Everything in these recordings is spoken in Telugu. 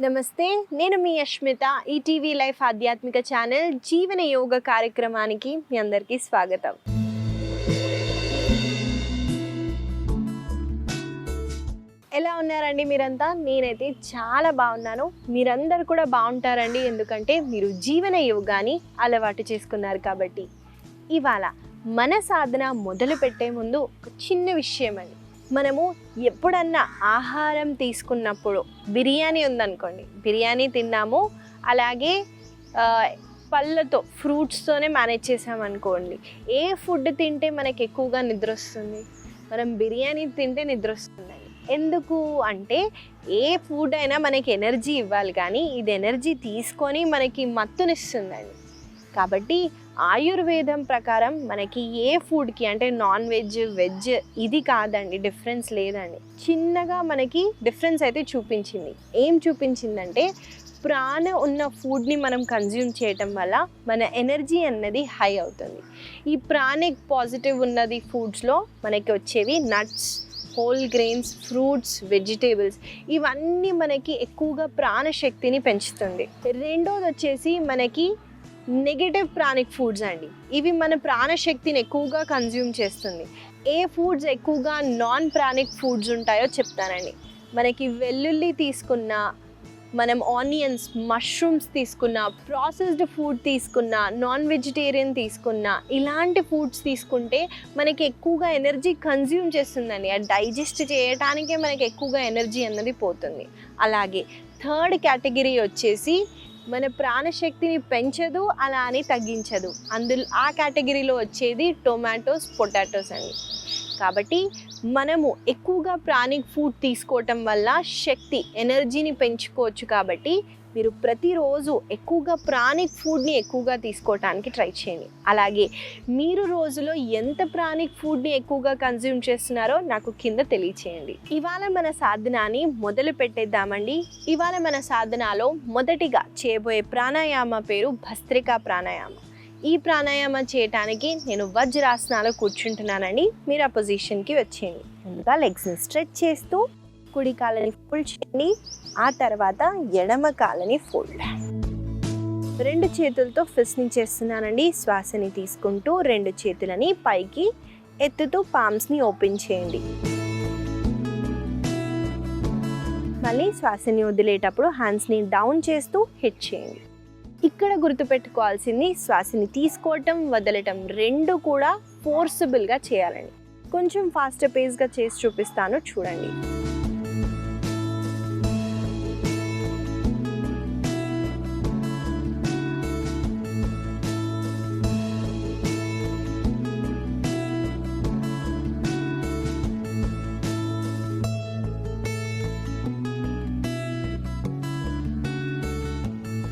నమస్తే, నేను మీ అష్మిత. ఈటీవీ లైఫ్ ఆధ్యాత్మిక ఛానల్ జీవన యోగ కార్యక్రమానికి మీ అందరికీ స్వాగతం. ఎలా ఉన్నారండి మీరంతా? నేనైతే చాలా బాగున్నాను. మీరందరూ కూడా బాగుంటారండి, ఎందుకంటే మీరు జీవన యోగాని అలవాటు చేసుకున్నారు కాబట్టి. ఇవాళ మన సాధన మొదలు పెట్టే ముందు ఒక చిన్న విషయం అండి. మనము ఎప్పుడన్నా ఆహారం తీసుకున్నప్పుడు బిర్యానీ ఉందనుకోండి, బిర్యానీ తిన్నాము, అలాగే పళ్ళతో ఫ్రూట్స్తోనే మేనేజ్ చేసామనుకోండి, ఏ ఫుడ్ తింటే మనకి ఎక్కువగా నిద్ర వస్తుంది? మనం బిర్యానీ తింటే నిద్ర వస్తుందండి. ఎందుకు అంటే ఏ ఫుడ్ అయినా మనకి ఎనర్జీ ఇవ్వాలి, కానీ ఇది ఎనర్జీ తీసుకొని మనకి మత్తునిస్తుందండి. కాబట్టి ఆయుర్వేదం ప్రకారం మనకి ఏ ఫుడ్కి అంటే నాన్ వెజ్, వెజ్ ఇది కాదండి, డిఫరెన్స్ లేదండి. చిన్నగా మనకి డిఫరెన్స్ అయితే చూపించింది. ఏం చూపించిందంటే ప్రాణ ఉన్న ఫుడ్ని మనం కన్జ్యూమ్ చేయటం వల్ల మన ఎనర్జీ అన్నది హై అవుతుంది. ఈ ప్రాణిక్ పాజిటివ్ ఉన్నది ఫుడ్స్లో మనకి వచ్చేవి nuts, whole grains, fruits, vegetables, ఇవన్నీ మనకి ఎక్కువగా ప్రాణశక్తిని పెంచుతుంది. రెండోది వచ్చేసి మనకి నెగటివ్ ప్రాణిక్ ఫుడ్స్ అండి. ఇవి మన ప్రాణశక్తిని ఎక్కువగా కన్జ్యూమ్ చేస్తుంది. ఏ ఫుడ్స్ ఎక్కువగా నాన్ ప్రాణిక్ ఫుడ్స్ ఉంటాయో చెప్తానండి. మనకి వెల్లుల్లి తీసుకున్న, మనం ఆనియన్స్, మష్రూమ్స్ తీసుకున్న, ప్రాసెస్డ్ ఫుడ్ తీసుకున్న, నాన్ వెజిటేరియన్ తీసుకున్న, ఇలాంటి ఫుడ్స్ తీసుకుంటే మనకి ఎక్కువగా ఎనర్జీ కన్జ్యూమ్ చేస్తుందండి. అది డైజెస్ట్ చేయడానికే మనకి ఎక్కువగా ఎనర్జీ అన్నది పోతుంది. అలాగే థర్డ్ కేటగిరీ వచ్చేసి మన ప్రాణశక్తిని పెంచదు, అలా అని తగ్గించదు. ఆ కేటగిరీలో వచ్చేది టొమాటోస్, పొటాటోస్ అండి. కాబట్టి మనము ఎక్కువగా ప్రాణిక్ ఫుడ్ తీసుకోవటం వల్ల శక్తి, ఎనర్జీని పెంచుకోవచ్చు. కాబట్టి మీరు ప్రతిరోజు ఎక్కువగా ప్రాణిక్ ఫుడ్ని ఎక్కువగా తీసుకోవటానికి ట్రై చేయండి. అలాగే మీరు రోజులో ఎంత ప్రాణిక్ ఫుడ్ని ఎక్కువగా కన్జ్యూమ్ చేస్తున్నారో నాకు కింద తెలియచేయండి. ఇవాళ మన సాధనాన్ని మొదలు పెట్టేద్దామండి. ఇవాళ మన సాధనలో మొదటిగా చేయబోయే ప్రాణాయామ పేరు భస్త్రికా ప్రాణాయామ. ఈ ప్రాణాయామ చేయటానికి నేను వజ్రాసనాలో కూర్చుంటున్నానండి. మీరు ఆ పొజిషన్కి వచ్చేయండి. ముందుగా లెగ్స్ని స్ట్రెచ్ చేస్తూ కుడి కాళ్ళని ఫోల్డ్ చేయండి. ఆ తర్వాత ఎడమ కాళ్ళని ఫోల్డ్. రెండు చేతులతో ఫిస్ట్ని చేస్తున్నానండి. శ్వాసని తీసుకుంటూ రెండు చేతులని పైకి ఎత్తుతూ పామ్స్ని ఓపెన్ చేయండి. మళ్ళీ శ్వాసని వదిలేటప్పుడు హ్యాండ్స్ని డౌన్ చేస్తూ హిట్ చేయండి. ఇక్కడ గుర్తుపెట్టుకోవాల్సింది, శ్వాసని తీసుకోవటం, వదలటం రెండు కూడా ఫోర్సబుల్గా చేయాలండి. కొంచెం ఫాస్ట్ పేస్గా చేసి చూపిస్తాను, చూడండి.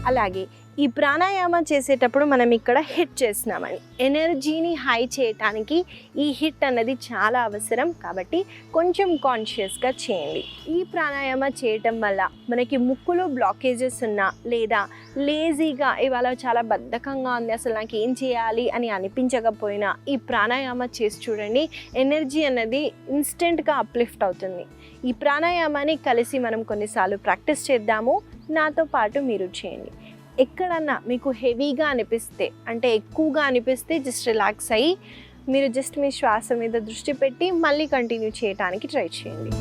అలాగే ఈ ప్రాణాయామ చేసేటప్పుడు మనం ఇక్కడ హిట్ చేస్తున్నామని, ఎనర్జీని హై చేయటానికి ఈ హిట్ అన్నది చాలా అవసరం. కాబట్టి కొంచెం కాన్షియస్గా చేయండి. ఈ ప్రాణాయామ చేయటం వల్ల మనకి ముక్కులో బ్లాకేజెస్ ఉన్నా, లేదా లేజీగా ఇవాళ చాలా బద్ధకంగా ఉంది, అసలు నాకు ఏం చేయాలి అని అనిపించకపోయినా ఈ ప్రాణాయామ చేసి చూడండి. ఎనర్జీ అన్నది ఇన్స్టెంట్గా అప్లిఫ్ట్ అవుతుంది. ఈ ప్రాణాయామాన్ని కలిసి మనం కొన్నిసార్లు ప్రాక్టీస్ చేద్దాము. నాతో పాటు మీరు చేయండి. ఎక్కడన్నా మీకు హెవీగా అనిపిస్తే, అంటే ఎక్కువగా అనిపిస్తే జస్ట్ రిలాక్స్ అయ్యి మీరు జస్ట్ మీ శ్వాస మీద దృష్టి పెట్టి మళ్ళీ కంటిన్యూ చేయడానికి ట్రై చేయండి.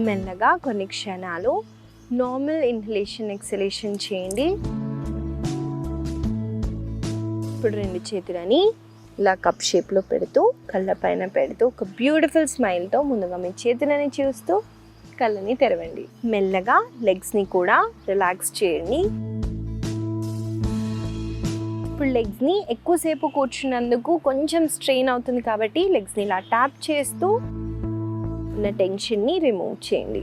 మెల్లగా కొన్ని క్షణాలు నార్మల్ ఇన్హలేషన్, ఎక్సలేషన్ చేయండి. ఇప్పుడు రెండు చేతులని ఇలా కప్ షేప్లో పెడుతూ, కళ్ళ పైన పెడుతూ, ఒక బ్యూటిఫుల్ స్మైల్తో ముందుగా మీ చేతులని చూస్తూ కళ్ళని తెరవండి. మెల్లగా లెగ్స్ని కూడా రిలాక్స్ చేయండి. ఇప్పుడు లెగ్స్ని ఎక్కువసేపు కూర్చున్నందుకు కొంచెం స్ట్రెయిన్ అవుతుంది, కాబట్టి లెగ్స్ని ఇలా ట్యాప్ చేస్తూ ఉన్న టెన్షన్ని రిమూవ్ చేయండి.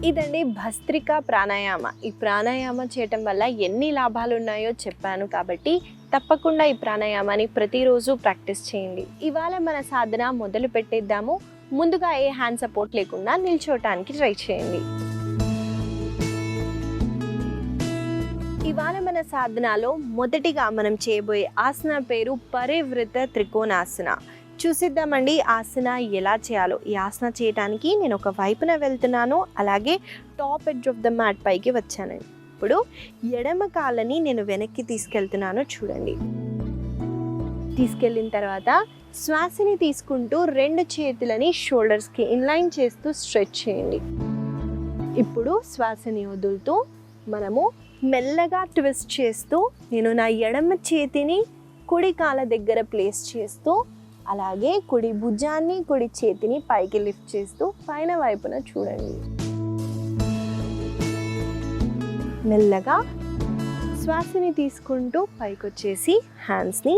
ఇదండి భస్త్రికా ప్రాణాయామ. ఈ ప్రాణాయామ చేయటం వల్ల ఎన్ని లాభాలు ఉన్నాయో చెప్పాను కాబట్టి తప్పకుండా ఈ ప్రాణాయామాన్ని ప్రతిరోజు ప్రాక్టీస్ చేయండి. ఇవాళ మన సాధన మొదలు పెట్టేద్దాము. ముందుగా ఏ హ్యాండ్ సపోర్ట్ లేకుండా నిల్చోటానికి ట్రై చేయండి. ఇవాళ మన సాధనలో మొదటిగా మనం చేయబోయే ఆసన పేరు పరివృత త్రికోణాసన. చూసిద్దామండి ఆసన ఎలా చేయాలో. ఈ ఆసన చేయడానికి నేను ఒక వైపున వెళ్తున్నాను, అలాగే top edge of the mat పైకి వచ్చానండి. ఇప్పుడు ఎడమ కాళ్ళని నేను వెనక్కి తీసుకెళ్తున్నాను, చూడండి. తీసుకెళ్ళిన తర్వాత శ్వాసని తీసుకుంటూ 2 చేతులని షోల్డర్స్కి ఇన్లైన్ చేస్తూ స్ట్రెచ్ చేయండి. ఇప్పుడు శ్వాసని వదులుతూ మనము మెల్లగా ట్విస్ట్ చేస్తూ నేను నా ఎడమ చేతిని కుడి కాళ్ళ దగ్గర ప్లేస్ చేస్తూ, అలాగే కుడి భుజాన్ని కుడి చేతిని పైకి లిఫ్ట్ చేస్తూ పైన వైపున చూడండి. మెల్లగా శ్వాసని తీసుకుంటూ పైకి వచ్చేసి హ్యాండ్స్ని,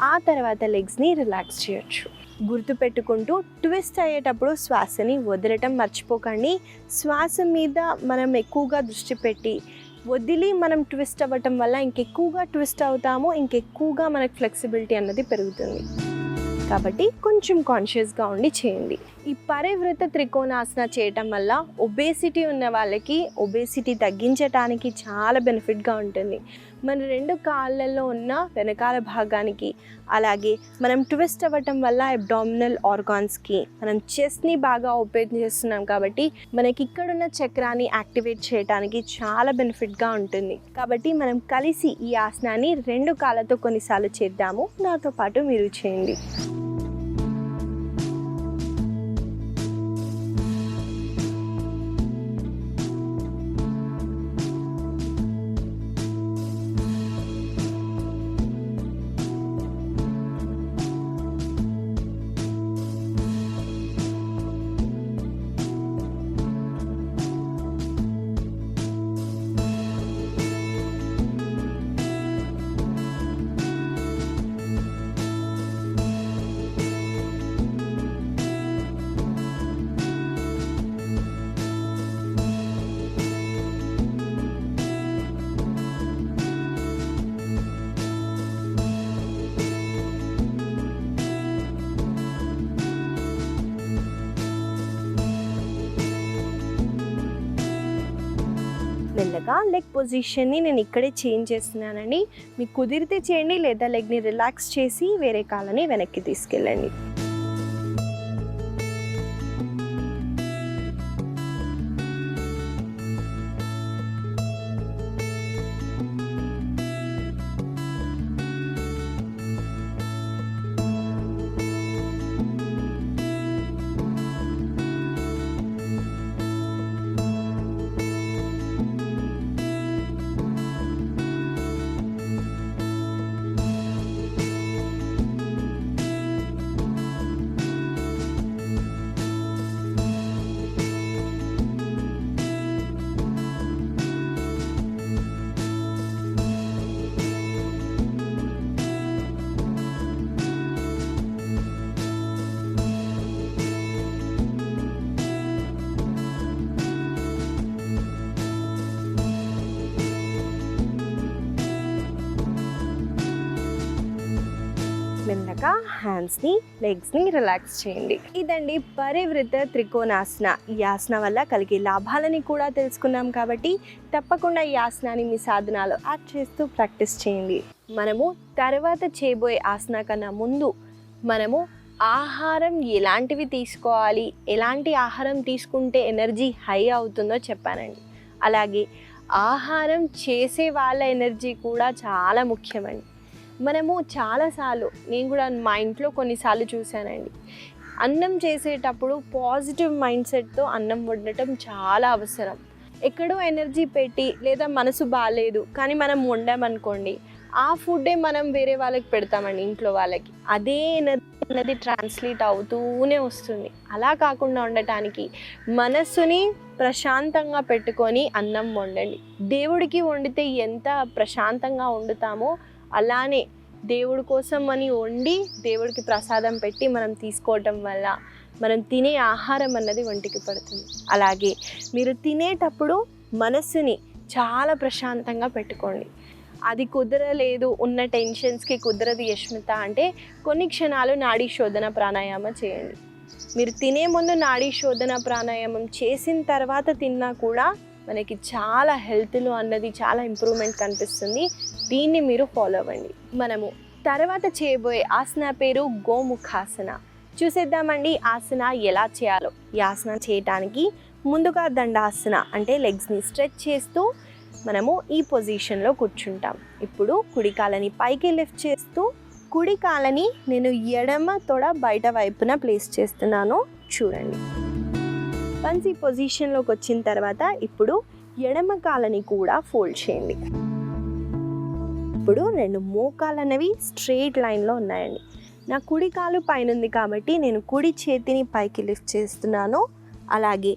ఆ తర్వాత లెగ్స్ని రిలాక్స్ చేయొచ్చు. గుర్తుపెట్టుకుంటూ ట్విస్ట్ అయ్యేటప్పుడు శ్వాసని వదలటం మర్చిపోకండి. శ్వాస మీద మనం ఎక్కువగా దృష్టి పెట్టి వదిలి మనం ట్విస్ట్ అవ్వటం వల్ల ఇంకెక్కువగా ట్విస్ట్ అవుతాము, ఇంకెక్కువగా మనకు ఫ్లెక్సిబిలిటీ అన్నది పెరుగుతుంది. కాబట్టి కొంచెం కాన్షియస్గా ఉండి చేయండి. ఈ పరివృత త్రికోణాసన చేయటం వల్ల ఒబేసిటీ ఉన్న వాళ్ళకి ఒబేసిటీ తగ్గించటానికి చాలా బెనిఫిట్గా ఉంటుంది. మన 2 కాళ్ళల్లో ఉన్న వెనకాల భాగానికి, అలాగే మనం ట్విస్ట్ అవ్వటం వల్ల అబ్డామినల్ ఆర్గాన్స్కి, మనం చెస్ట్ని బాగా ఓపెన్ చేస్తున్నాం కాబట్టి మనకి ఇక్కడున్న చక్రాన్ని యాక్టివేట్ చేయడానికి చాలా బెనిఫిట్గా ఉంటుంది. కాబట్టి మనం కలిసి ఈ ఆసనాన్ని 2 కాళ్ళతో కొన్నిసార్లు చేద్దాము. నాతో పాటు మీరు చేయండి. మెల్లగా లెగ్ పొజిషన్ని నేను ఇక్కడే చేంజ్ చేస్తున్నానండి. మీకు కుదిరితే చేయండి, లేదా లెగ్ని రిలాక్స్ చేసి వేరే కాళ్ళని వెనక్కి తీసుకెళ్ళండి. మెల్లగా హ్యాండ్స్ని లెగ్స్ని రిలాక్స్ చేయండి. ఇదండి పరివృత త్రికోణాసన. ఈ ఆసన వల్ల కలిగే లాభాలని కూడా తెలుసుకున్నాం కాబట్టి తప్పకుండా ఈ ఆసనాన్ని మీ సాధనాలో యాడ్ చేస్తూ ప్రాక్టీస్ చేయండి. మనము తర్వాత చేయబోయే ఆసన కన్నా ముందు మనము ఆహారం ఎలాంటివి తీసుకోవాలి, ఎలాంటి ఆహారం తీసుకుంటే ఎనర్జీ హై అవుతుందో చెప్పానండి. అలాగే ఆహారం చేసే వాళ్ళ ఎనర్జీ కూడా చాలా ముఖ్యమండి. మనము చాలాసార్లు, నేను కూడా మా ఇంట్లో కొన్నిసార్లు చూశానండి, అన్నం చేసేటప్పుడు పాజిటివ్ మైండ్ సెట్తో అన్నం వండటం చాలా అవసరం. ఎక్కడో ఎనర్జీ పెట్టి లేదా మనసు బాగాలేదు కానీ మనం వండామనుకోండి, ఆ ఫుడ్డే మనం వేరే వాళ్ళకి పెడతామండి, ఇంట్లో వాళ్ళకి. అదే ఎనర్జీ అనేది ట్రాన్స్లేట్ అవుతూనే వస్తుంది. అలా కాకుండా ఉండటానికి మనస్సుని ప్రశాంతంగా పెట్టుకొని అన్నం వండండి. దేవుడికి వండితే ఎంత ప్రశాంతంగా వండుతామో అలానే దేవుడి కోసం అని వండి దేవుడికి ప్రసాదం పెట్టి మనం తీసుకోవటం వల్ల మనం తినే ఆహారం అన్నది ఒంటికి పడుతుంది. అలాగే మీరు తినేటప్పుడు మనస్సుని చాలా ప్రశాంతంగా పెట్టుకోండి. అది కుదరలేదు, ఉన్న టెన్షన్స్కి కుదరదు యష్మిత అంటే కొన్ని క్షణాలు నాడీ శోధన ప్రాణాయామం చేయండి. మీరు తినే ముందు నాడీ శోధన ప్రాణాయామం చేసిన తర్వాత తిన్నా కూడా మనకి చాలా హెల్త్లో అన్నది చాలా ఇంప్రూవ్మెంట్ కనిపిస్తుంది. దీన్ని మీరు ఫాలో అవ్వండి. మనము తర్వాత చేయబోయే ఆసన పేరు గోముఖాసన. చూసేద్దామండి ఆసన ఎలా చేయాలో. ఈ ఆసన చేయటానికి ముందుగా దండాసన అంటే లెగ్స్ని స్ట్రెచ్ చేస్తూ మనము ఈ పొజిషన్లో కూర్చుంటాం. ఇప్పుడు కుడి కాలని పైకి లిఫ్ట్ చేస్తూ కుడి కాలని నేను ఎడమ తొడ బయట వైపున ప్లేస్ చేస్తున్నాను. చూడండి. వన్స్ ఈ పొజిషన్లోకి వచ్చిన తర్వాత ఇప్పుడు ఎడమ కాలని కూడా ఫోల్డ్ చేయండి. ఇప్పుడు రెండు మోకాలు అనేవి స్ట్రెయిట్ లైన్లో ఉన్నాయండి. నా కుడి కాలు పైన ఉంది కాబట్టి నేను కుడి చేతిని పైకి లిఫ్ట్ చేస్తున్నాను. అలాగే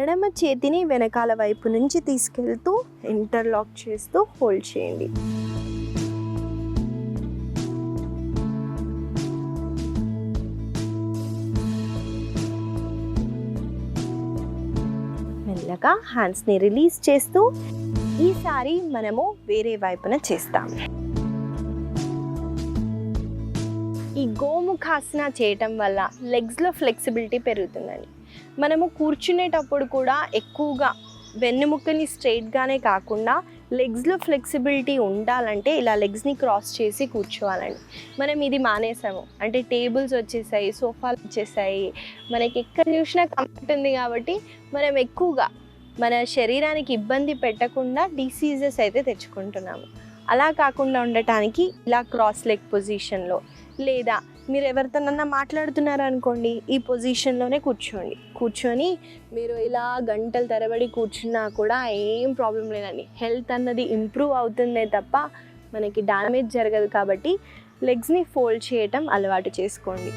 ఎడమ చేతిని వెనకాల వైపు నుంచి తీసుకెళ్తూ ఇంటర్లాక్ చేస్తూ హోల్డ్ చేయండి. మెల్లగా హ్యాండ్స్ని రిలీజ్ చేస్తూ ఈసారి మనము వేరే వైపున చేస్తాం. ఈ గోముఖాసన చేయటం వల్ల లెగ్స్లో ఫ్లెక్సిబిలిటీ పెరుగుతుందండి. మనము కూర్చునేటప్పుడు కూడా ఎక్కువగా వెన్నుముక్కని స్ట్రైట్గానే కాకుండా లెగ్స్లో ఫ్లెక్సిబిలిటీ ఉండాలంటే ఇలా లెగ్స్ని క్రాస్ చేసి కూర్చోవాలండి. మనం ఇది మానేసాము అంటే టేబుల్స్ వచ్చేసాయి, సోఫాలు వచ్చేసాయి, మనకి ఎక్కడ చూసినా కంఫర్ట్ ఉంది కాబట్టి మనం ఎక్కువగా మన శరీరానికి ఇబ్బంది పెట్టకుండా డిసీజెస్ అయితే తెచ్చుకుంటున్నాము. అలా కాకుండా ఉండటానికి ఇలా క్రాస్ లెగ్ పొజిషన్లో లేదా మీరు ఎవరితోనన్నా మాట్లాడుతున్నారు అనుకోండి ఈ పొజిషన్లోనే కూర్చొని మీరు ఇలా గంటల తరబడి కూర్చున్నా కూడా ఏం ప్రాబ్లం లేదండి. హెల్త్ అన్నది ఇంప్రూవ్ అవుతుందే తప్ప మనకి డ్యామేజ్ జరగదు. కాబట్టి లెగ్స్ని ఫోల్డ్ చేయటం అలవాటు చేసుకోండి.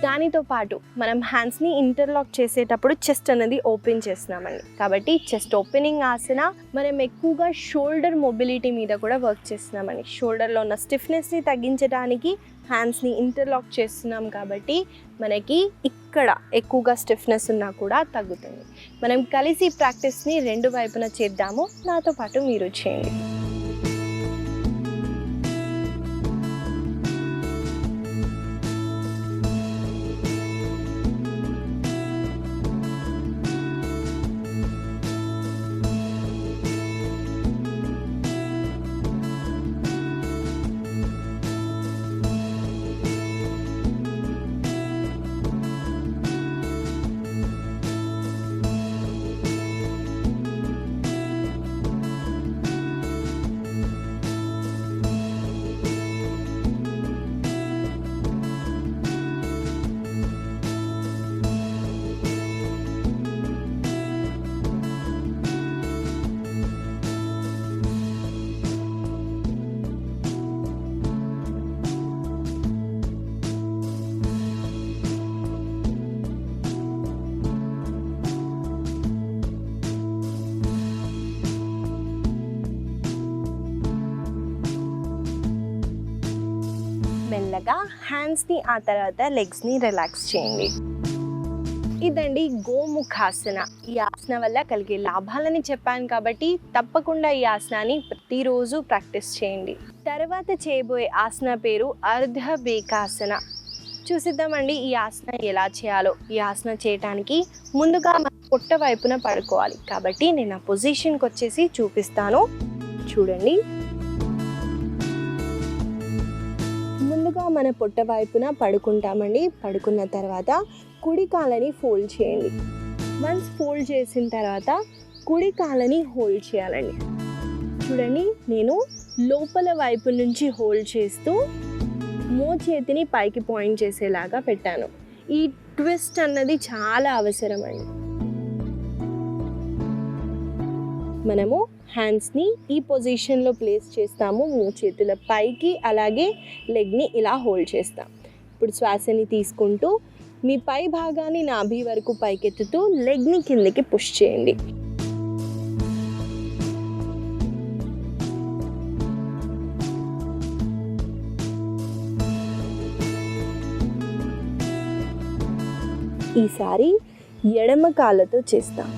దానితో పాటు మనం హ్యాండ్స్ని ఇంటర్లాక్ చేసేటప్పుడు చెస్ట్ అనేది ఓపెన్ చేస్తున్నామండి. కాబట్టి చెస్ట్ ఓపెనింగ్ ఆసన మనం ఎక్కువగా షోల్డర్ మొబిలిటీ మీద కూడా వర్క్ చేస్తున్నామండి. షోల్డర్లో ఉన్న స్టిఫ్నెస్ని తగ్గించడానికి హ్యాండ్స్ని ఇంటర్లాక్ చేస్తున్నాం కాబట్టి మనకి ఇక్కడ ఎక్కువగా స్టిఫ్నెస్ ఉన్నా కూడా తగ్గుతుంది. మనం కలిసి ప్రాక్టీస్ని రెండు వైపున చేద్దాము. నాతో పాటు మీరు చేయండి. మెల్లగా హ్యాండ్స్ని ఆ తర్వాత లెగ్స్ని రిలాక్స్ చేయండి. ఇదండి గోముఖాసన. ఈ ఆసన వల్ల కలిగే లాభాలని చెప్పాను కాబట్టి తప్పకుండా ఈ ఆసనాన్ని ప్రతిరోజు ప్రాక్టీస్ చేయండి. తర్వాత చేయబోయే ఆసన పేరు అర్ధబేకాసన. చూసిద్దామండి ఈ ఆసన ఎలా చేయాలో. ఈ ఆసన చేయడానికి ముందుగా మన పొట్ట వైపున పడుకోవాలి. కాబట్టి నేను ఆ పొజిషన్కి వచ్చేసి చూపిస్తాను. చూడండి. ముందుగా మన పొట్ట వైపున పడుకుంటామండి. పడుకున్న తర్వాత కుడి కాలని ఫోల్డ్ చేయండి. వన్స్ ఫోల్డ్ చేసిన తర్వాత కుడి కాలని హోల్డ్ చేయాలండి. చూడండి, నేను లోపల వైపు నుంచి హోల్డ్ చేస్తూ మోచేతిని పైకి పాయింట్ చేసేలాగా పెట్టాను. ఈ ట్విస్ట్ అన్నది చాలా అవసరం అండి. మనము హ్యాండ్స్ని ఈ పొజిషన్లో ప్లేస్ చేస్తాము. మోచేతుల పైకి, అలాగే లెగ్ని ఇలా హోల్డ్ చేస్తాం. ఇప్పుడు శ్వాసని తీసుకుంటూ మీ పై భాగాన్ని నాభి వరకు పైకెత్తుతూ లెగ్ని కిందకి పుష్ చేయండి. ఈసారి ఎడమ కాళ్ళతో చేస్తాం.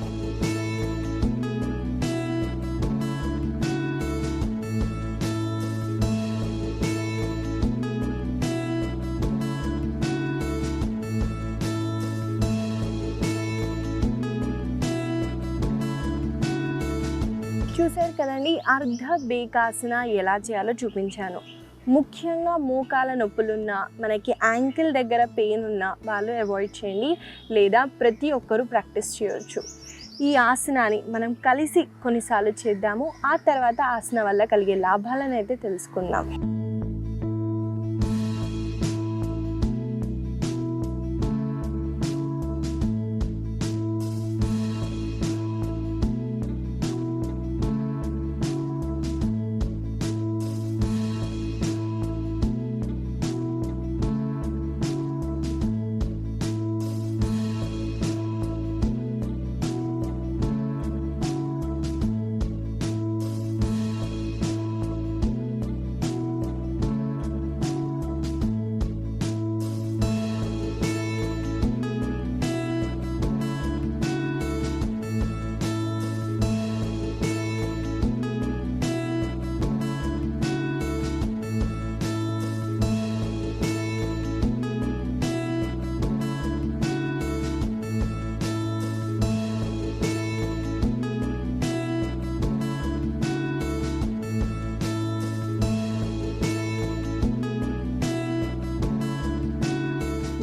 చూసారు కదండి, అర్ధ బేకాసన ఎలా చేయాలో చూపించాను. ముఖ్యంగా మోకాల నొప్పులున్న, మనకి యాంకిల్ దగ్గర పెయిన్ ఉన్న వాళ్ళు అవాయిడ్ చేయండి, లేదా ప్రతి ఒక్కరూ ప్రాక్టీస్ చేయొచ్చు. ఈ ఆసనాన్ని మనం కలిసి కొన్నిసార్లు చేద్దాము. ఆ తర్వాత ఆసన వల్ల కలిగే లాభాలను అయితే తెలుసుకుందాం.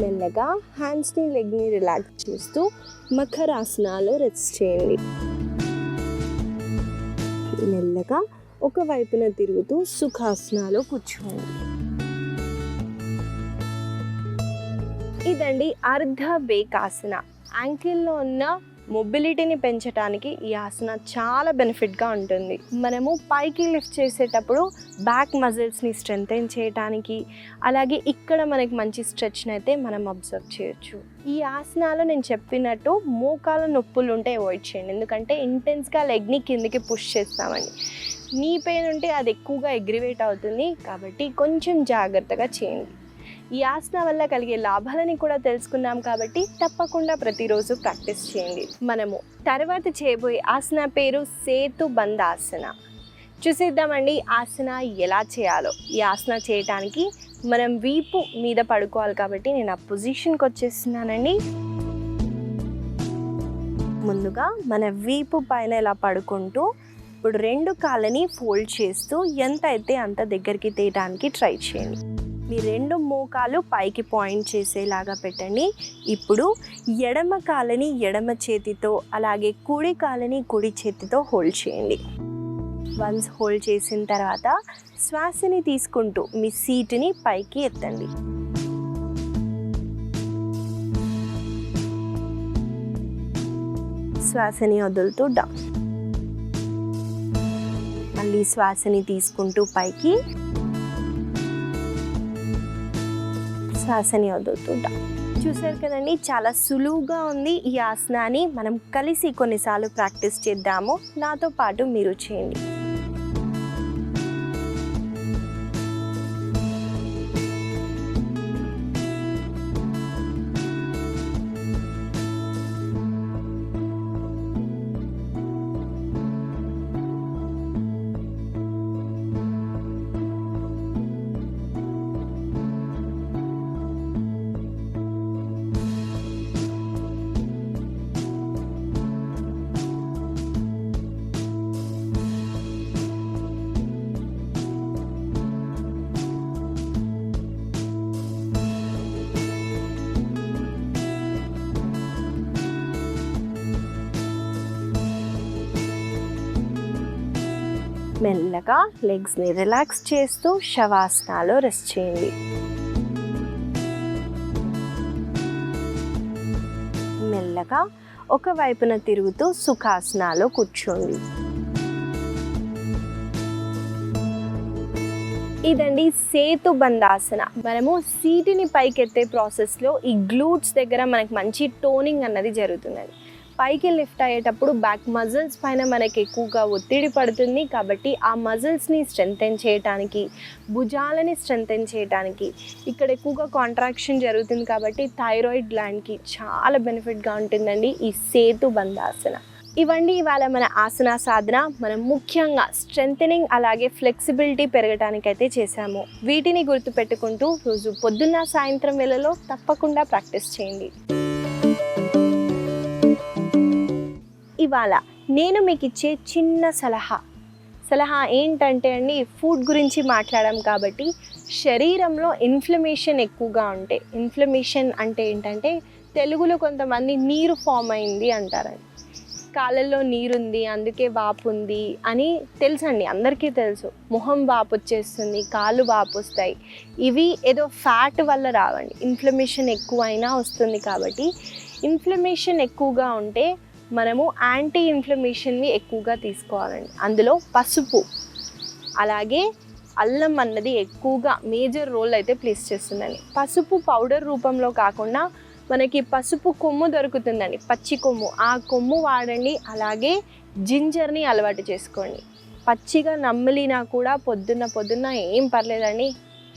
మెల్లగా హ్యాండ్స్ని, లెగ్ని రిలాక్స్ చేస్తూ మకరాసనాలో రెస్ట్ చేయండి. మెల్లగా ఒకవైపున తిరుగుతూ సుఖాసనాలో కూర్చోండి. ఇదండి అర్ధ బేకాసన. యాంకిల్లో ఉన్న మొబిలిటీని పెంచడానికి ఈ ఆసన చాలా బెనిఫిట్గా ఉంటుంది. మనము పైకి లిఫ్ట్ చేసేటప్పుడు బ్యాక్ మజిల్స్ని స్ట్రెంథెన్ చేయడానికి, అలాగే ఇక్కడ మనకి మంచి స్ట్రెచ్ని అయితే మనం అబ్జర్వ్ చేయొచ్చు. ఈ ఆసనాలు నేను చెప్పినట్టు మోకాల నొప్పులు ఉంటే అవాయిడ్ చేయండి, ఎందుకంటే ఇంటెన్స్గా లెగ్ని కిందికి పుష్ చేస్తామండి. నీ పెయిన్ ఉంటే అది ఎక్కువగా ఎగ్రివేట్ అవుతుంది, కాబట్టి కొంచెం జాగ్రత్తగా చేయండి. ఈ ఆసన వల్ల కలిగే లాభాలని కూడా తెలుసుకున్నాం, కాబట్టి తప్పకుండా ప్రతిరోజు ప్రాక్టీస్ చేయండి. మనము తర్వాత చేయబోయే ఆసన పేరు సేతు బంధాసన. చూసేద్దామండి ఆసన ఎలా చేయాలో. ఈ ఆసన చేయటానికి మనం వీపు మీద పడుకోవాలి, కాబట్టి నేను ఆ పొజిషన్కి వచ్చేస్తున్నానండి. ముందుగా మన వీపు పైన ఇలా పడుకుంటూ ఇప్పుడు రెండు కాళ్ళని ఫోల్డ్ చేస్తూ ఎంత అయితే అంత దగ్గరికి తీయడానికి ట్రై చేయండి. మీ రెండు మోకాలు పైకి పాయింట్ చేసేలాగా పెట్టండి. ఇప్పుడు ఎడమ కాళ్ళని ఎడమ చేతితో, అలాగే కుడి కాళ్ళని కుడి చేతితో హోల్డ్ చేయండి. వన్స్ హోల్డ్ చేసిన తర్వాత శ్వాసని తీసుకుంటూ మీ సీటుని పైకి ఎత్తండి. శ్వాసని వదులుతూ డౌన్. మళ్ళీ శ్వాసని తీసుకుంటూ పైకి, శ్వాసని వదులుతుంటాం. చూసారు కదండి, చాలా సులువుగా ఉంది. ఈ ఆసనాన్ని మనం కలిసి కొన్నిసార్లు ప్రాక్టీస్ చేద్దాము. నాతో పాటు మీరు చేయండి. మెల్లగా లెగ్స్ని రిలాక్స్ చేస్తూ శవాసనాలో రెస్ట్ చేయండి. మెల్లగా ఒకవైపున తిరుగుతూ సుఖాసనాలో కూర్చోండి. ఇదండి సేతు బంధాసన. మనము సీటుని పైకెత్తే ప్రాసెస్లో ఈ గ్లూట్స్ దగ్గర మనకి మంచి టోనింగ్ అన్నది జరుగుతున్నది. పైకి లిఫ్ట్ అయ్యేటప్పుడు బ్యాక్ మజిల్స్ పైన మనకి ఎక్కువగా ఒత్తిడి పడుతుంది. కాబట్టి ఆ మజిల్స్ని స్ట్రెంథెన్ చేయడానికి, భుజాలని స్ట్రెంథెన్ చేయడానికి ఇక్కడ ఎక్కువగా కాంట్రాక్షన్ జరుగుతుంది. కాబట్టి థైరాయిడ్ గ్లాండ్కి చాలా బెనిఫిట్గా ఉంటుందండి ఈ సేతు బంధాసన. ఇవండి ఇవాళ మన ఆసన సాధన. మనం ముఖ్యంగా స్ట్రెంథెనింగ్ అలాగే ఫ్లెక్సిబిలిటీ పెరగడానికైతే చేసాము. వీటిని గుర్తుపెట్టుకుంటూ రోజు పొద్దున్న సాయంత్రం వేళలో తప్పకుండా ప్రాక్టీస్ చేయండి. ఇవాళ నేను మీకు ఇచ్చే చిన్న సలహా ఏంటంటే అండి, ఫుడ్ గురించి మాట్లాడాం కాబట్టి శరీరంలో ఇన్ఫ్లమేషన్ ఎక్కువగా ఉంటే, ఇన్ఫ్లమేషన్ అంటే ఏంటంటే తెలుగులో కొంతమంది నీరు ఫామ్ అయింది అంటారండి. కాళ్ళల్లో నీరుంది అందుకే వాపు ఉంది అని తెలుసండి, అందరికీ తెలుసు. మొహం వాపు వచ్చేస్తుంది, కాళ్ళు వాపు వస్తాయి. ఇవి ఏదో ఫ్యాట్ వల్ల రావండి, ఇన్ఫ్లమేషన్ ఎక్కువైనా వస్తుంది. కాబట్టి ఇన్ఫ్లమేషన్ ఎక్కువగా ఉంటే మనము యాంటీ ఇన్ఫ్లమేషన్వి ఎక్కువగా తీసుకోవాలండి. అందులో పసుపు అలాగే అల్లం అన్నది ఎక్కువగా మేజర్ రోల్ అయితే ప్లేస్ చేస్తుందండి. పసుపు పౌడర్ రూపంలో కాకుండా మనకి పసుపు కొమ్ము దొరుకుతుందండి, పచ్చి కొమ్ము. ఆ కొమ్ము వాడండి. అలాగే జింజర్ని అలవాటు చేసుకోండి. పచ్చిగా నమ్మలినా కూడా పొద్దున్న ఏం పర్లేదండి,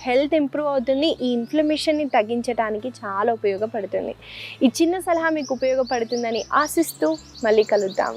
హెల్త్ ఇంప్రూవ్ అవుతుంది. ఈ ఇన్ఫ్లమేషన్ని తగ్గించడానికి చాలా ఉపయోగపడుతుంది. ఈ చిన్న సలహా మీకు ఉపయోగపడుతుందని ఆశిస్తూ మళ్ళీ కలుద్దాం.